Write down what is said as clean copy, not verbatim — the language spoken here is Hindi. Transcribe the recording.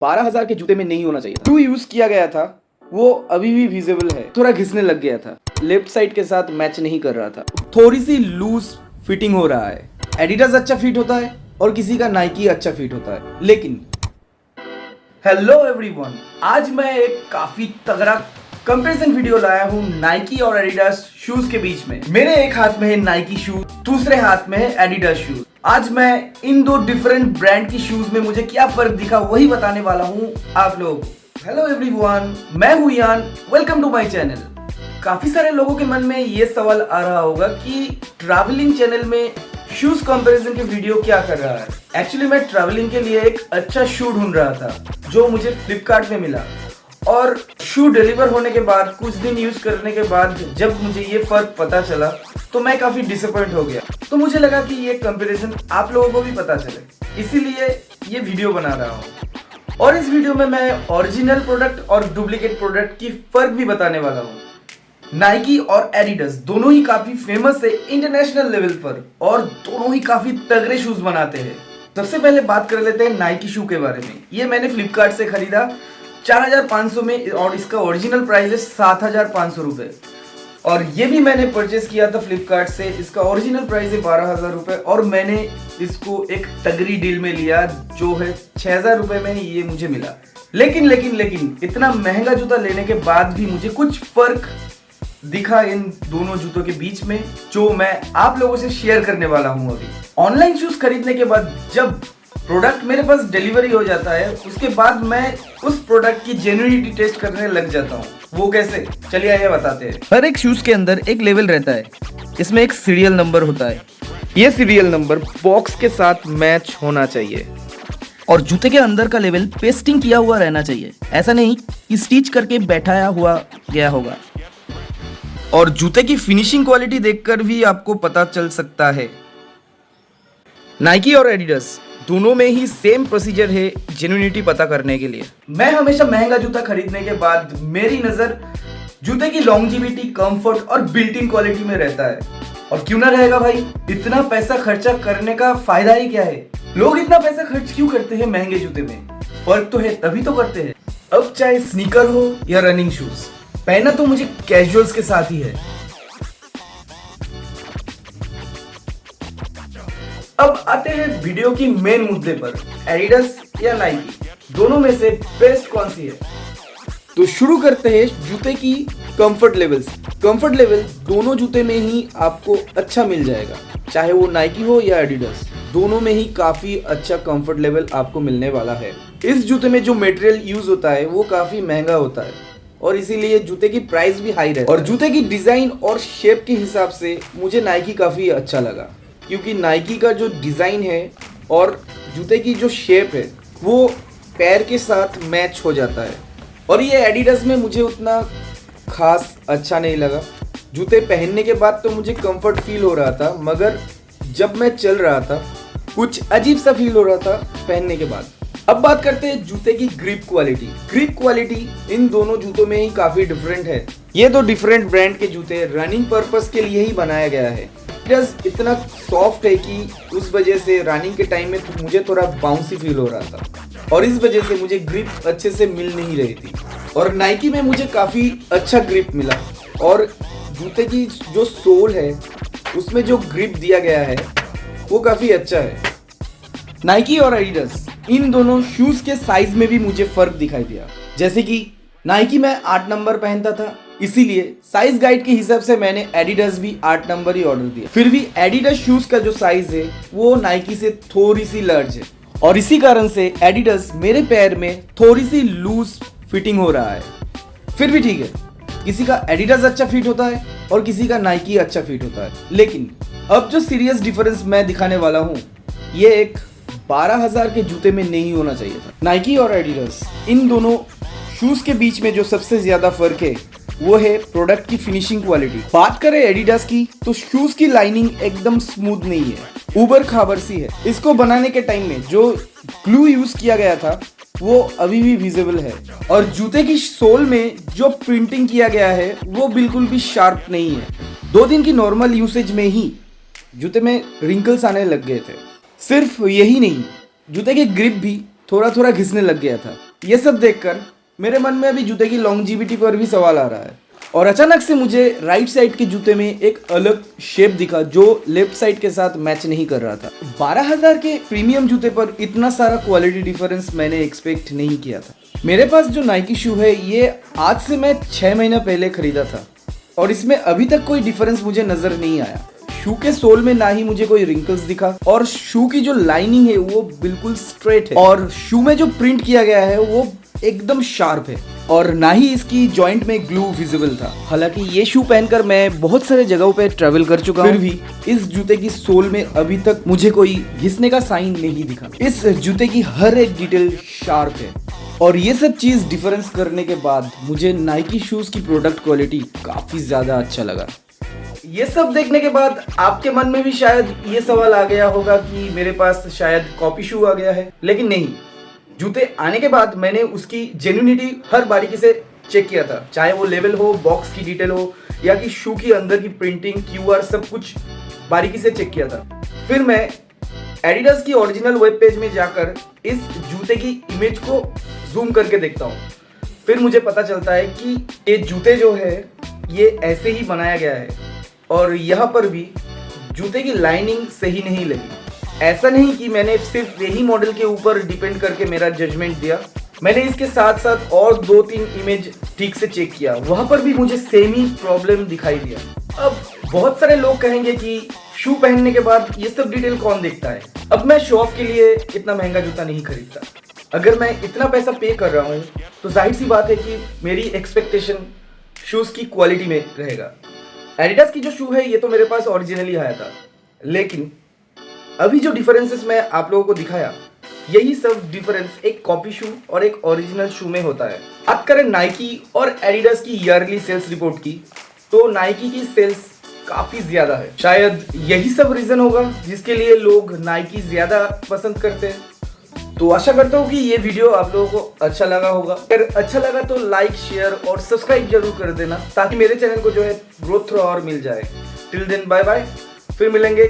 12,000 के जूते में नहीं होना चाहिए था। जो यूज किया गया था वो अभी भी विजिबल है, थोड़ा घिसने लग गया था, लेफ्ट साइड के साथ मैच नहीं कर रहा था, थोड़ी सी लूज फिटिंग हो रहा है। एडिडास अच्छा फिट होता है और किसी का नाइकी अच्छा फिट होता है। लेकिन हेलो एवरीवन, आज मैं एक काफी तगड़ा कंपैरिजन वीडियो लाया हूँ नाइकी और एडिडास शूज के बीच में। मेरे एक हाथ में है नाइकी शूज, दूसरे हाथ में है एडिडास शूज। आज मैं इन दो डिफरेंट ब्रांड की शूज में मुझे क्या फर्क दिखा वही बताने वाला हूँ आप लोगों को। हेलो एवरीवन, मैं हूँ यान, वेलकम टू माय चैनल। काफी सारे लोगों के मन में ये सवाल आ रहा होगा कि ट्रैवलिंग चैनल में शूज कंपैरिजन के वीडियो क्या कर रहा है। एक्चुअली मैं ट्रैवलिंग के लिए एक अच्छा शू ढूंढ रहा था जो मुझे फ्लिपकार्ट में मिला, और शू डिलीवर होने के बाद कुछ दिन यूज करने के बाद जब मुझे ये फर्क पता चला तो मैं काफी डिसअपॉइंट हो गया। तो मुझे लगा कि ये कंपैरिजन आप लोगों को भी पता चले, इसीलिए ये वीडियो बना रहा हूँ। और इस वीडियो में मैं ओरिजिनल प्रोडक्ट और डुप्लीकेट प्रोडक्ट की फर्क भी बताने वाला हूँ। नाइकी और एडिडास दोनों ही काफी फेमस है इंटरनेशनल लेवल पर, और दोनों ही काफी तगड़े शूज बनाते हैं। सबसे पहले बात कर लेते हैं नाइकी शू के बारे में। ये मैंने फ्लिपकार्ट से खरीदा 4,500 में, और इसका ओरिजिनल प्राइस है 7,500 रुपए। और ये भी मैंने परचेस किया था फ्लिपकार्ट से, इसका ओरिजिनल प्राइस है 12,000 रुपए, और मैंने इसको एक तगड़ी डील में लिया जो है 6,000 रुपए में ये मुझे मिला। लेकिन इतना महंगा जूता लेने के बाद भी मुझे कुछ फर्क दिखा इन दोनों जूतों के बीच में, जो मैं आप लोगों से शेयर करने वाला हूं अभी। ऑनलाइन शूज खरीदने के बाद जब प्रोडक्ट मेरे पास डिलीवरी हो जाता है, उसके बाद मैं उस प्रोडक्ट की जेन्युइनिटी टेस्ट करने लग जाता हूँ। वो कैसे, चलिए आइए बताते हैं। हर एक शूज के अंदर एक लेवल रहता है, इसमें एक सीरियल नंबर होता है। ये सीरियल नंबर बॉक्स के साथ मैच होना चाहिए, और जूते के अंदर का लेवल पेस्टिंग किया हुआ रहना चाहिए। ऐसा नहीं कि स्टिच करके बैठाया हुआ गया होगा। और जूते की फिनिशिंग क्वालिटी देखकर भी आपको पता चल सकता है। नाइकी और एडिडास दोनों में ही सेम प्रोसीजर है जेन्युइनिटी पता करने के लिए। मैं हमेशा महंगा जूता खरीदने के बाद मेरी नजर जूते की लॉन्जिविटी, कंफर्ट और बिल्ट इन क्वालिटी में रहता है। और क्यों ना रहेगा भाई, इतना पैसा खर्चा करने का फायदा ही क्या है। लोग इतना पैसा खर्च क्यों करते हैं महंगे जूते में? फर्क तो है तभी तो करते हैं। अब चाहे स्नीकर हो या रनिंग शूज, पहना तो मुझे कैजुअल्स के साथ ही है। अब आते हैं वीडियो की मेन मुद्दे पर, एडिडास या नाइकी, दोनों में से बेस्ट कौन सी है? तो शुरू करते हैं जूते की कंफर्ट लेवल्स। कंफर्ट लेवल दोनों जूते में ही आपको अच्छा मिल जाएगा, चाहे वो नाइकी हो या एडिडास, दोनों में ही काफी अच्छा कंफर्ट लेवल आपको मिलने वाला है। इस जूते में जो मटेरियल यूज होता है वो काफी महंगा होता है, और इसीलिए जूते की प्राइस भी हाई रहती है। और जूते की डिजाइन और शेप के हिसाब से मुझे नाइकी काफी अच्छा लगा, क्योंकि नाइकी का जो डिजाइन है और जूते की जो शेप है वो पैर के साथ मैच हो जाता है। और ये एडिडास में मुझे उतना खास अच्छा नहीं लगा। जूते पहनने के बाद तो मुझे कंफर्ट फील हो रहा था, मगर जब मैं चल रहा था कुछ अजीब सा फील हो रहा था पहनने के बाद। अब बात करते हैं जूते की grip quality. Grip quality in दोनों जूतों में ही काफी डिफरेंट है। ये दो डिफरेंट ब्रांड के जूते रनिंग पर्पस के लिए ही बनाया गया है। एडिडास इतना सॉफ्ट है कि उस वजह से रनिंग के टाइम में मुझे थोड़ा बाउंसी फील हो रहा था, और इस वजह से मुझे ग्रिप अच्छे से मिल नहीं रही थी। और नाइकी में मुझे काफी अच्छा ग्रिप मिला, और जूते की जो सोल है उसमें जो ग्रिप दिया गया है वो काफी अच्छा है। नाइकी और एडिडास इन दोनों शूज के साइज में भी मुझे फर्क दिखाई दिया। जैसे कि नाइकी में 8 नंबर पहनता था, इसीलिए साइज गाइड के हिसाब से मैंने एडिडास भी 8 नंबर ही ऑर्डर दिया। फिर भी एडिडास शूज का जो साइज है वो नाइकी से थोड़ी सी लार्ज है, और इसी कारण से एडिडास मेरे पैर में थोड़ी सी लूज फिटिंग हो रहा है। फिर भी ठीक है, किसी का एडिडास अच्छा फिट होता है और किसी का नाइकी अच्छा फिट होता है। लेकिन अब जो सीरियस डिफरेंस मैं दिखाने वाला हूँ, ये एक 12,000 के जूते में नहीं होना चाहिए था। नाइकी और एडिडास इन दोनों शूज के बीच में जो सबसे ज्यादा फर्क है वो है प्रोडक्ट की फिनिशिंग क्वालिटी। बात करें एडिडास की, तो शूज की लाइनिंग एकदम स्मूथ नहीं है, उबर खाबर सी है। इसको बनाने के टाइम में जो ग्लू यूज किया गया था वो अभी भी विजिबल है, और जूते की सोल में जो प्रिंटिंग किया गया है वो बिल्कुल भी शार्प नहीं है। 2 दिन की नॉर्मल यूसेज में ही जूते में रिंकल्स आने लग गए थे। सिर्फ यही नहीं, जूते की ग्रिप भी थोड़ा थोड़ा घिसने लग गया था। ये सब देखकर मेरे मन में अभी जूते की लॉन्जिविटी पर भी सवाल आ रहा है और अचानक से मुझे राइट साइड के जूते में एक अलग शेप दिखा जो लेफ्ट साइड के साथ मैच नहीं कर रहा था। 12,000 के प्रीमियम जूते पर इतना सारा क्वालिटी डिफरेंस मैंने एक्सपेक्ट नहीं किया था। मेरे पास जो नाइकी शू है ये आज से मैं 6 महीना पहले खरीदा था और इसमें अभी तक कोई डिफरेंस मुझे नजर नहीं आया। शू के सोल में ना ही मुझे कोई रिंकल्स दिखा और शू की जो लाइनिंग है वो बिल्कुल स्ट्रेट है और शू में जो प्रिंट किया गया है वो एकदम शार्प है और ना ही इसकी जॉइंट में ग्लू विजिबल था। हालांकि ये शू पहनकर मैं बहुत सारे जगहों पे ट्रैवल कर चुका हूँ, फिर भी इस जूते की सोल में अभी तक मुझे कोई घिसने का साइन नहीं दिखा। इस जूते की हर एक डिटेल शार्प है और ये सब चीज डिफरेंस करने के बाद मुझे नाइकी शूज की प्रोडक्ट क्वालिटी काफी ज्यादा अच्छा लगा। ये सब देखने के बाद आपके मन में भी शायद ये सवाल आ गया होगा कि मेरे पास शायद कॉपी शू आ गया है, लेकिन नहीं। जूते आने के बाद मैंने उसकी जेन्युइनिटी हर बारीकी से चेक किया था, चाहे वो लेवल हो, बॉक्स की डिटेल हो या कि शू की अंदर की प्रिंटिंग, क्यूआर, सब कुछ बारीकी से चेक किया था। फिर मैं एडिडास की ओरिजिनल वेब पेज में जाकर इस जूते की इमेज को जूम करके देखता हूँ। फिर मुझे पता चलता है कि ये जूते जो है ये ऐसे ही बनाया गया है और यहाँ पर भी जूते की लाइनिंग सही नहीं लगी। ऐसा नहीं कि मैंने सिर्फ यही मॉडल के ऊपर डिपेंड करके मेरा जजमेंट दिया, मैंने इसके साथ साथ और 2-3 इमेज ठीक से चेक किया, वहां पर भी मुझे सेम ही प्रॉब्लम दिखाई दिया। अब बहुत सारे लोग कहेंगे कि शू पहनने के बाद ये सब डिटेल कौन देखता है। अब मैं शो ऑफ के लिए इतना महंगा जूता नहीं खरीदता। अगर मैं इतना पैसा पे कर रहा हूँ तो जाहिर सी बात है कि मेरी एक्सपेक्टेशन शूज की क्वालिटी में रहेगा। एडिडास की जो शू है ये तो मेरे पास ओरिजिनली आया था, लेकिन अभी जो डिफरेंसेस मैं आप लोगों को दिखाया यही सब डिफरेंस एक कॉपी शू और एक ओरिजिनल शू में होता है। बात करें नाइकी और एडिडास की ईयरली सेल्स रिपोर्ट की तो नाइकी की सेल्स काफी ज्यादा है। शायद यही सब रीजन होगा जिसके लिए लोग नाइकी ज्यादा पसंद करते हैं। तो आशा करता हूँ कि ये वीडियो आप लोगों को अच्छा लगा होगा। अगर अच्छा लगा तो लाइक, शेयर और सब्सक्राइब जरूर कर देना ताकि मेरे चैनल को जो है ग्रोथ थोड़ा और मिल जाए। टिल देन बाय बाय, फिर मिलेंगे